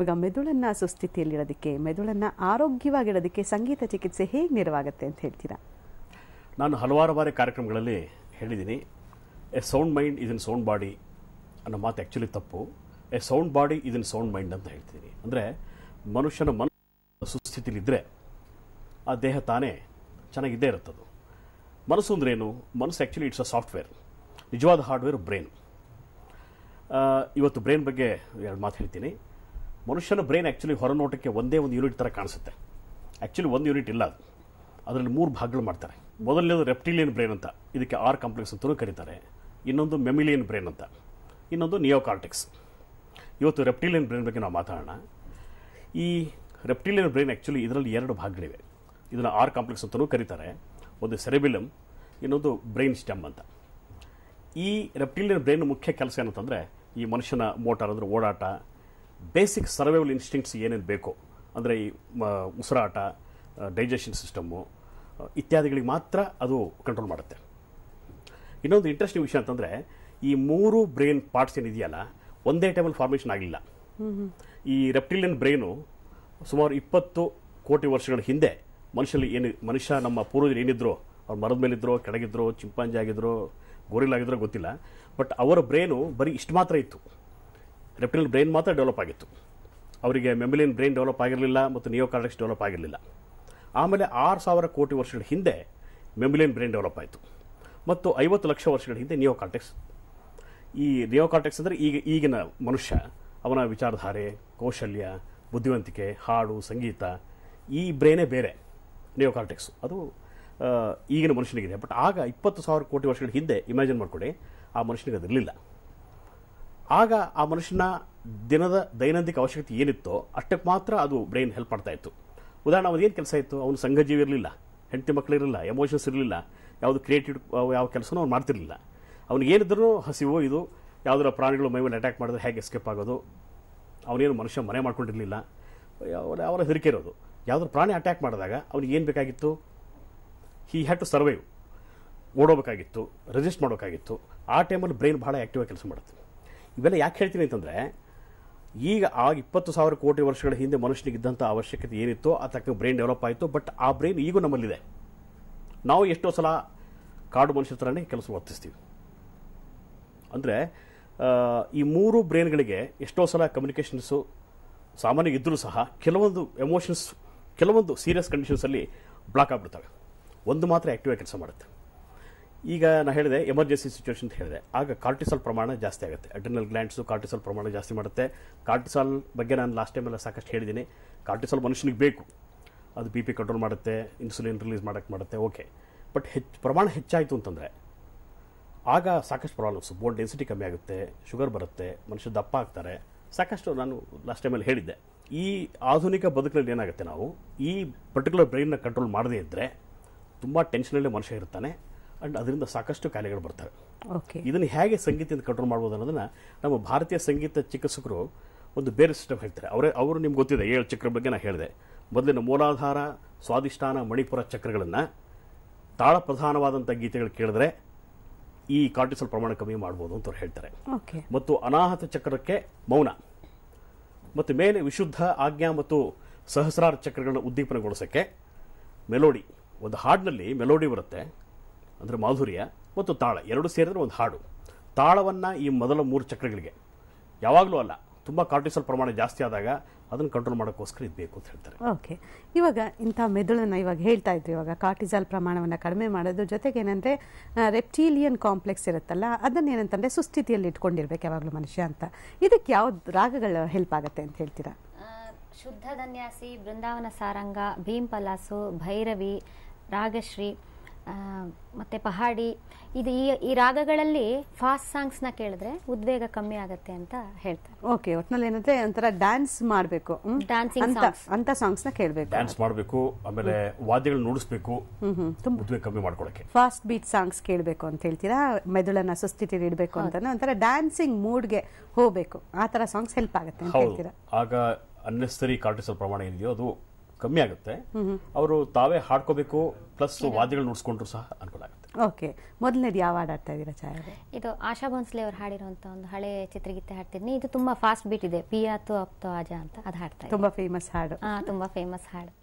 ಈಗ ಮೆದುಳನ್ನ ಸುಸ್ಥಿತಿಯಲ್ಲಿರೋದಕ್ಕೆ, ಮೆದುಳನ್ನ ಆರೋಗ್ಯವಾಗಿರೋದಕ್ಕೆ ಸಂಗೀತ ಚಿಕಿತ್ಸೆ ಹೇಗೆ ನೆರವಾಗುತ್ತೆ ಅಂತ ಹೇಳ್ತೀರಾ? ನಾನು ಹಲವಾರು ಬಾರಿ ಕಾರ್ಯಕ್ರಮಗಳಲ್ಲಿ ಹೇಳಿದ್ದೀನಿ, A sound mind is in sound body ಅನ್ನೋ ಮಾತು ಆ್ಯಕ್ಚುಲಿ ತಪ್ಪು. A sound body is in sound mind ಅಂತ ಹೇಳ್ತೀನಿ. ಅಂದರೆ ಮನುಷ್ಯನ ಮನಸ್ಸು ಸುಸ್ಥಿತಿಲಿದ್ದರೆ ಆ ದೇಹ ತಾನೇ ಚೆನ್ನಾಗಿದ್ದೇ ಇರುತ್ತದು. ಮನಸ್ಸು ಅಂದ್ರೇನು? ಮನಸ್ಸು ಆ್ಯಕ್ಚುಲಿ ಇಟ್ಸ್ ಅ ಸಾಫ್ಟ್ವೇರ್. ನಿಜವಾದ ಹಾರ್ಡ್ವೇರ್ ಬ್ರೈನ್. ಇವತ್ತು ಬ್ರೈನ್ ಬಗ್ಗೆ ಎರಡು ಮಾತು ಹೇಳ್ತೀನಿ. ಮನುಷ್ಯನ ಬ್ರೈನ್ ಆ್ಯಕ್ಚುಲಿ ಹೊರನೋಟಕ್ಕೆ ಒಂದೇ ಒಂದು ಯೂನಿಟ್ ಥರ ಕಾಣಿಸುತ್ತೆ. ಆ್ಯಕ್ಚುಲಿ ಒಂದು ಯೂನಿಟ್ ಇಲ್ಲ ಅದು. ಅದರಲ್ಲಿ 3 ಭಾಗಗಳು ಮಾಡ್ತಾರೆ. ಮೊದಲನೇದು ರೆಪ್ಟಿಲಿಯನ್ ಬ್ರೈನ್ ಅಂತ, ಇದಕ್ಕೆ ಆರ್ ಕಾಂಪ್ಲೆಕ್ಸ್ ಅಂತಲೂ ಕರೀತಾರೆ. ಇನ್ನೊಂದು ಮೆಮಿಲಿಯನ್ ಬ್ರೈನ್ ಅಂತ, ಇನ್ನೊಂದು ನಿಯೋಕಾರ್ಟೆಕ್ಸ್. ಇವತ್ತು ರೆಪ್ಟಿಲಿಯನ್ ಬ್ರೈನ್ ಬಗ್ಗೆ ನಾವು ಮಾತಾಡೋಣ. ಈ ರೆಪ್ಟಿಲಿಯನ್ ಬ್ರೈನ್ ಆ್ಯಕ್ಚುಲಿ ಇದರಲ್ಲಿ 2 ಭಾಗಗಳಿವೆ. ಇದನ್ನು ಆರ್ ಕಾಂಪ್ಲೆಕ್ಸ್ ಅಂತಲೂ ಕರೀತಾರೆ. ಒಂದು ಸೆರೆಬಿಲಮ್, ಇನ್ನೊಂದು ಬ್ರೈನ್ ಸ್ಟೆಮ್ ಅಂತ. ಈ ರೆಪ್ಟಿಲಿಯನ್ ಬ್ರೈನ್ ಮುಖ್ಯ ಕೆಲಸ ಏನಂತಂದರೆ, ಈ ಮನುಷ್ಯನ ಮೋಟಾರ್ ಅಂದರೆ ಓಡಾಟ, ಬೇಸಿಕ್ ಸರ್ವೈವಲ್ ಇನ್ಸ್ಟಿಂಕ್ಟ್ಸ್ ಏನೇನು ಬೇಕೋ, ಅಂದರೆ ಈ ಉಸಿರಾಟ, ಡೈಜೆಷನ್ ಸಿಸ್ಟಮ್ಮು ಇತ್ಯಾದಿಗಳಿಗೆ ಮಾತ್ರ ಅದು ಕಂಟ್ರೋಲ್ ಮಾಡುತ್ತೆ. ಇನ್ನೊಂದು ಇಂಟ್ರೆಸ್ಟಿಂಗ್ ವಿಷಯ ಅಂತಂದರೆ, ಈ 3 ಬ್ರೈನ್ ಪಾರ್ಟ್ಸ್ ಏನಿದೆಯಲ್ಲ ಒಂದೇ ಟೈಮಲ್ಲಿ ಫಾರ್ಮೇಷನ್ ಆಗಲಿಲ್ಲ. ಈ ರೆಪ್ಟಿಲಿಯನ್ ಬ್ರೈನು ಸುಮಾರು 20 ಕೋಟಿ ವರ್ಷಗಳ ಹಿಂದೆ ಮನುಷ್ಯ ನಮ್ಮ ಪೂರ್ವಜರು ಏನಿದ್ರು, ಅವ್ರು ಮರದ ಮೇಲಿದ್ರು, ಕೆಳಗಿದ್ರು, ಚಿಂಪಾಂಜಿ ಆಗಿದ್ರು, ಗೋರಿಲ್ ಆಗಿದ್ರು ಗೊತ್ತಿಲ್ಲ. ಬಟ್ ಅವರ ಬ್ರೈನು ಬರೀ ಇಷ್ಟು ಮಾತ್ರ ಇತ್ತು. ರೆಪ್ಟಿಲಿಯನ್ ಬ್ರೈನ್ ಮಾತ್ರ ಡೆವಲಪ್ ಆಗಿತ್ತು. ಅವರಿಗೆ ಮೆಮಿಲಿಯನ್ ಬ್ರೈನ್ ಡೆವಲಪ್ ಆಗಿರಲಿಲ್ಲ ಮತ್ತು ನಿಯೋಕಾರ್ಟೆಕ್ಸ್ ಡೆವಲಪ್ ಆಗಿರಲಿಲ್ಲ. ಆಮೇಲೆ 6000 ಕೋಟಿ ವರ್ಷಗಳ ಹಿಂದೆ ಮೆಮಿಲಿಯನ್ ಬ್ರೈನ್ ಡೆವಲಪ್ ಆಯಿತು ಮತ್ತು 50 ಲಕ್ಷ ವರ್ಷಗಳ ಹಿಂದೆ ನಿಯೋಕಾರ್ಟೆಕ್ಸ್. ಈ ನಿಯೋಕಾರ್ಟೆಕ್ಸ್ ಅಂದರೆ ಈಗಿನ ಮನುಷ್ಯ, ಅವನ ವಿಚಾರಧಾರೆ, ಕೌಶಲ್ಯ, ಬುದ್ಧಿವಂತಿಕೆ, ಹಾಡು, ಸಂಗೀತ, ಈ ಬ್ರೈನೇ ಬೇರೆ. ನಿಯೋಕಾರ್ಟೆಕ್ಸ್ ಅದು ಈಗಿನ ಮನುಷ್ಯನಿಗಿದೆ. ಬಟ್ ಆಗ 20,000 ಕೋಟಿ ವರ್ಷಗಳ ಹಿಂದೆ ಇಮ್ಯಾಜಿನ್ ಮಾಡ್ಕೊಳ್ಳಿ, ಆ ಮನುಷ್ಯನಿಗೆ ಅದಿರಲಿಲ್ಲ. ಆಗ ಆ ಮನುಷ್ಯನ ದಿನದ ದೈನಂದಿಕ ಅವಶ್ಯಕತೆ ಏನಿತ್ತೋ ಅಷ್ಟಕ್ಕೆ ಮಾತ್ರ ಅದು ಬ್ರೈನ್ ಹೆಲ್ಪ್ ಮಾಡ್ತಾ ಇತ್ತು. ಉದಾಹರಣೆ, ಅವನು ಏನು ಕೆಲಸ ಇತ್ತು? ಅವನು ಸಂಘಜೀವಿ ಇರಲಿಲ್ಲ, ಹೆಂಡತಿ ಮಕ್ಕಳಿರಲಿಲ್ಲ, ಎಮೋಷನ್ಸ್ ಇರಲಿಲ್ಲ, ಯಾವುದು ಕ್ರಿಯೇಟಿವ್ ಯಾವ ಕೆಲಸನೂ ಅವ್ನು ಮಾಡ್ತಿರಲಿಲ್ಲ. ಅವ್ನಿಗೆ ಏನಿದ್ರೂ ಹಸಿವು, ಇದು ಯಾವುದರ ಪ್ರಾಣಿಗಳು ಮೈ ಮೇಲೆ ಅಟ್ಯಾಕ್ ಮಾಡಿದ್ರೆ ಹೇಗೆ ಎಸ್ಕೇಪ್ ಆಗೋದು, ಅವನೇನು ಮನುಷ್ಯ ಮನೆ ಮಾಡ್ಕೊಂಡಿರಲಿಲ್ಲ, ಅವರ ಹೆದರಿಕೆ ಇರೋದು. ಯಾವುದಾದ್ರು ಪ್ರಾಣಿ ಅಟ್ಯಾಕ್ ಮಾಡಿದಾಗ ಅವ್ನಿಗೆ ಏನು ಬೇಕಾಗಿತ್ತು? ಹಿ ಹ್ಯಾಡ್ ಟು ಸರ್ವೈವ್, ಓಡೋಬೇಕಾಗಿತ್ತು, ರೆಸಿಸ್ಟ್ ಮಾಡೋಕ್ಕಾಗಿತ್ತು. ಆ ಟೈಮಲ್ಲಿ ಬ್ರೈನ್ ಭಾಳ ಆ್ಯಕ್ಟಿವ್ ಆಗಿ ಕೆಲಸ ಮಾಡುತ್ತೆ. ಇವೆಲ್ಲ ಯಾಕೆ ಹೇಳ್ತೀನಿ ಅಂತಂದರೆ, ಈಗ 20,000 ಕೋಟಿ ವರ್ಷಗಳ ಹಿಂದೆ ಮನುಷ್ಯನಿಗಿದ್ದಂಥ ಅವಶ್ಯಕತೆ ಏನಿತ್ತೋ ಆ ತಕ್ಕ ಬ್ರೈನ್ ಡೆವಲಪ್ ಆಯಿತು. ಬಟ್ ಆ ಬ್ರೈನ್ ಈಗೂ ನಮ್ಮಲ್ಲಿದೆ. ನಾವು ಎಷ್ಟೋ ಸಲ ಕಾಡು ಮನುಷ್ಯ ಥರನೇ ಕೆಲಸ ವರ್ತಿಸ್ತೀವಿ. ಅಂದರೆ ಈ 3 ಬ್ರೈನ್ಗಳಿಗೆ ಎಷ್ಟೋ ಸಲ ಕಮ್ಯುನಿಕೇಷನ್ಸು ಸಾಮಾನ್ಯ ಇದ್ದರೂ ಸಹ ಕೆಲವೊಂದು ಎಮೋಷನ್ಸ್ ಕೆಲವೊಂದು ಸೀರಿಯಸ್ ಕಂಡೀಷನ್ಸಲ್ಲಿ ಬ್ಲಾಕ್ ಆಗಿಬಿಡ್ತವೆ. ಒಂದು ಮಾತ್ರ ಆ್ಯಕ್ಟಿವ್ ಆಗಿ ಕೆಲಸ ಮಾಡುತ್ತೆ. ಈಗ ನಾನು ಹೇಳಿದೆ ಎಮರ್ಜೆನ್ಸಿ ಸಿಚುವೇಶನ್ ಅಂತ ಹೇಳಿದೆ, ಆಗ ಕಾರ್ಟಿಸಾಲ್ ಪ್ರಮಾಣ ಜಾಸ್ತಿ ಆಗುತ್ತೆ. ಅಡ್ರಿನಲ್ ಗ್ಲ್ಯಾಂಡ್ಸು ಕಾರ್ಟಿಸಾಲ್ ಪ್ರಮಾಣ ಜಾಸ್ತಿ ಮಾಡುತ್ತೆ. ಕಾರ್ಟಿಸಾಲ್ ಬಗ್ಗೆ ನಾನು ಲಾಸ್ಟ್ ಟೈಮೆಲ್ಲ ಸಾಕಷ್ಟು ಹೇಳಿದ್ದೀನಿ. ಕಾರ್ಟಿಸಾಲ್ ಮನುಷ್ಯನಿಗೆ ಬೇಕು, ಅದು BP ಕಂಟ್ರೋಲ್ ಮಾಡುತ್ತೆ, ಇನ್ಸುಲಿನ್ ರಿಲೀಸ್ ಮಾಡೋಕ್ಕೆ ಮಾಡುತ್ತೆ, ಓಕೆ. ಬಟ್ ಪ್ರಮಾಣ ಹೆಚ್ಚಾಯಿತು ಅಂತಂದರೆ ಆಗ ಸಾಕಷ್ಟು ಪ್ರಾಬ್ಲಮ್ಸ್, ಬೋನ್ ಡೆನ್ಸಿಟಿ ಕಮ್ಮಿ ಆಗುತ್ತೆ, ಶುಗರ್ ಬರುತ್ತೆ, ಮನುಷ್ಯ ದಪ್ಪ ಆಗ್ತಾರೆ, ಸಾಕಷ್ಟು ನಾನು ಲಾಸ್ಟ್ ಟೈಮಲ್ಲಿ ಹೇಳಿದ್ದೆ. ಈ ಆಧುನಿಕ ಬದುಕಲ್ಲಿ ಏನಾಗುತ್ತೆ, ನಾವು ಈ ಪರ್ಟಿಕ್ಯುಲರ್ ಬ್ರೈನ್ನ ಕಂಟ್ರೋಲ್ ಮಾಡದೇ ಇದ್ದರೆ ತುಂಬ ಟೆನ್ಷನಲ್ಲಿ ಮನುಷ್ಯ ಇರ್ತಾನೆ ಆ್ಯಂಡ್ ಅದರಿಂದ ಸಾಕಷ್ಟು ಕಾಯಿಲೆಗಳು ಬರ್ತವೆ. ಇದನ್ನು ಹೇಗೆ ಸಂಗೀತದಿಂದ ಕಂಟ್ರೋಲ್ ಮಾಡ್ಬೋದು ಅನ್ನೋದನ್ನು ನಮ್ಮ ಭಾರತೀಯ ಸಂಗೀತ ಚಿಕಿತ್ಸಕರು ಒಂದು ಬೇರೆ ಸಿಸ್ಟಮ್ ಹೇಳ್ತಾರೆ. ಅವರು ನಿಮ್ಗೆ ಗೊತ್ತಿದೆ 7 ಚಕ್ರ ಬಗ್ಗೆ ನಾನು ಹೇಳಿದೆ. ಮೊದಲಿನ ಮೂಲಾಧಾರ, ಸ್ವಾಧಿಷ್ಠಾನ, ಮಣಿಪುರ ಚಕ್ರಗಳನ್ನು ತಾಳ ಪ್ರಧಾನವಾದಂಥ ಗೀತೆಗಳು ಕೇಳಿದ್ರೆ ಈ ಕಾರ್ಟಿಸಾಲ್ ಪ್ರಮಾಣ ಕಮ್ಮಿ ಮಾಡ್ಬೋದು ಅಂತ ಅವ್ರು ಹೇಳ್ತಾರೆ. ಮತ್ತು ಅನಾಹತ ಚಕ್ರಕ್ಕೆ ಮೌನ, ಮತ್ತು ಮೇಲೆ ವಿಶುದ್ಧ, ಆಜ್ಞಾ ಮತ್ತು ಸಹಸ್ರಾರ ಚಕ್ರಗಳನ್ನ ಉದ್ದೀಪನಗೊಳಿಸೋಕ್ಕೆ ಮೆಲೋಡಿ. ಒಂದು ಹಾಡಿನಲ್ಲಿ ಮೆಲೋಡಿ ಬರುತ್ತೆ, ಅಂದರೆ ಮಾಧುರ್ಯ, ಮತ್ತು ತಾಳ ಎರಡು ಸೇರಿದ್ರೆ ಒಂದು ಹಾಡು. ತಾಳವನ್ನು ಈ ಮೊದಲ 3 ಚಕ್ರಗಳಿಗೆ ಯಾವಾಗಲೂ ಅಲ್ಲ, ತುಂಬ ಕಾರ್ಟಿಸಾಲ್ ಪ್ರಮಾಣ ಜಾಸ್ತಿ ಆದಾಗ ಅದನ್ನು ಕಂಟ್ರೋಲ್ ಮಾಡೋಕ್ಕೋಸ್ಕರ ಇದು ಬೇಕು ಅಂತ ಹೇಳ್ತಾರೆ. ಓಕೆ, ಇವಾಗ ಇಂಥ ಮೆದುಳನ್ನು ಇವಾಗ ಹೇಳ್ತಾ ಇದ್ವಿ, ಇವಾಗ ಕಾರ್ಟಿಸಾಲ್ ಪ್ರಮಾಣವನ್ನು ಕಡಿಮೆ ಮಾಡೋದು ಜೊತೆಗೆ ಏನಂದರೆ ರೆಪ್ಟೀಲಿಯನ್ ಕಾಂಪ್ಲೆಕ್ಸ್ ಇರುತ್ತಲ್ಲ, ಅದನ್ನ ಏನಂತಂದರೆ ಸುಸ್ಥಿತಿಯಲ್ಲಿ ಇಟ್ಕೊಂಡಿರ್ಬೇಕು ಯಾವಾಗಲೂ ಮನುಷ್ಯ ಅಂತ. ಇದಕ್ಕೆ ಯಾವ್ದು ರಾಗಗಳು ಹೆಲ್ಪ್ ಆಗುತ್ತೆ ಅಂತ ಹೇಳ್ತೀರಾ? ಶುದ್ಧ ಧನ್ಯಾಸಿ, ಬೃಂದಾವನ ಸಾರಂಗ, ಭೀಮ್ ಪಲಾಸು, ಭೈರವಿ, ರಾಗಶ್ರೀ ಮತ್ತು ಪಹಾಡಿ, ಇದು ಈ ರಾಗಗಳಲ್ಲಿ ಫಾಸ್ಟ್ ಸಾಂಗ್ಸ್ನ ಕೇಳಿದ್ರೆ ಉದ್ವೇಗ ಕಮ್ಮಿ ಆಗುತ್ತೆ ಅಂತ ಹೇಳ್ತಾರೆ. ಓಕೆ, ಒಟ್ಟಿನಲ್ಲಿ ಏನಂದ್ರೆ ಒಂಥರ ಡ್ಯಾನ್ಸ್ ಮಾಡಬೇಕು, ಡ್ಯಾನ್ಸಿಂಗ್ ಅಂತ ಸಾಂಗ್ಸ್ನ ಕೇಳಬೇಕು, ಡ್ಯಾನ್ಸ್ ಮಾಡಬೇಕು, ಆಮೇಲೆ ವಾದ್ಯಗಳು ನುಡಿಸ್ಬೇಕು, ಉದ್ವೇಗ ಕಮ್ಮಿ ಮಾಡ್ಕೊಳ್ಳೋಕೆ ಫಾಸ್ಟ್ ಬೀಟ್ ಸಾಂಗ್ಸ್ ಕೇಳಬೇಕು ಅಂತ ಹೇಳ್ತೀರಾ. ಮೆದುಳನ್ನ ಸುಸ್ಥಿತಿಯಲ್ಲಿ ಇಡಬೇಕು ಅಂತ ಒಂಥರ ಡ್ಯಾನ್ಸಿಂಗ್ ಮೂಡ್ಗೆ ಹೋಗಬೇಕು, ಆ ಥರ ಸಾಂಗ್ಸ್ ಹೆಲ್ಪ್ ಆಗುತ್ತೆ ಅಂತ ಹೇಳ್ತೀರಾ. ಆಗ ಅನ್ನೆಸರಿ ಕಾರ್ಟಿಸಾಲ್ ಪ್ರಮಾಣ ಏನಿದೆಯೋ ಅದು ಕಮ್ಮಿ ಆಗುತ್ತೆ. ಅವರು ತಾವೇ ಹಾಡ್ಕೋಬೇಕು ಪ್ಲಸ್ ವಾದ್ಯಗಳು ನುಡಿಸ್ಕೊಂಡ್ರು ಸಹ ಅನುಕೂಲ ಆಗುತ್ತೆ. ಓಕೆ, ಮೊದಲನೇದು ಯಾವ ಹಾಡು ಆಡ್ತಾ ಇದ್ದೀರಾ ಛಾಯಾ? ಇದು ಆಶಾ ಭೋನ್ಸ್ಲೆ ಅವರು ಹಾಡಿರುವಂತ ಒಂದು ಹಳೆ ಚಿತ್ರಗೀತೆ ಹಾಡ್ತಿದ್ನಿ. ಇದು ತುಂಬಾ ಫಾಸ್ಟ್ ಬೀಟ್ ಇದೆ, ಪಿಯಾತು ಅಪ್ತೋ ಆಜಾ ಅಂತ, ಅದು ಹಾಡ್ತಾ ಇದ್ದೀನಿ. ತುಂಬಾ ಫೇಮಸ್ ಹಾಡು. ತುಂಬಾ ಫೇಮಸ್ ಹಾಡು.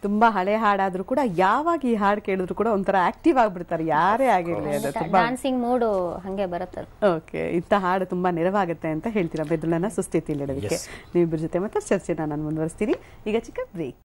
ತುಂಬಾ ಹಳೆ ಹಾಡಾದ್ರೂ ಕೂಡ ಯಾವಾಗ ಈ ಹಾಡು ಕೇಳಿದ್ರು ಕೂಡ ಒಂಥರ ಆಕ್ಟಿವ್ ಆಗ್ಬಿಡ್ತಾರೆ, ಯಾರೇ ಆಗಿರ್ಲಿ. ಅದು ತುಂಬಾ ಡಾನ್ಸಿಂಗ್ ಮೂಡ್ ಹಂಗೆ ಬರುತ್ತೆ. ಓಕೆ, ಇಂಥ ಹಾಡು ತುಂಬಾ ನೆರವಾಗುತ್ತೆ ಅಂತ ಹೇಳ್ತೀರಾ ಮೆದುಳನ್ನ ಸುಸ್ಥಿತಿಯಲ್ಲಿಡೋದಕ್ಕೆ. ನೀವಿಬ್ಬರ ಜೊತೆ ಮತ್ತೆ ಚರ್ಚೆನ ನಾನು ಮುಂದುವರಿಸ್ತೀನಿ. ಈಗ ಚಿಕ್ಕ ಬ್ರೇಕ್.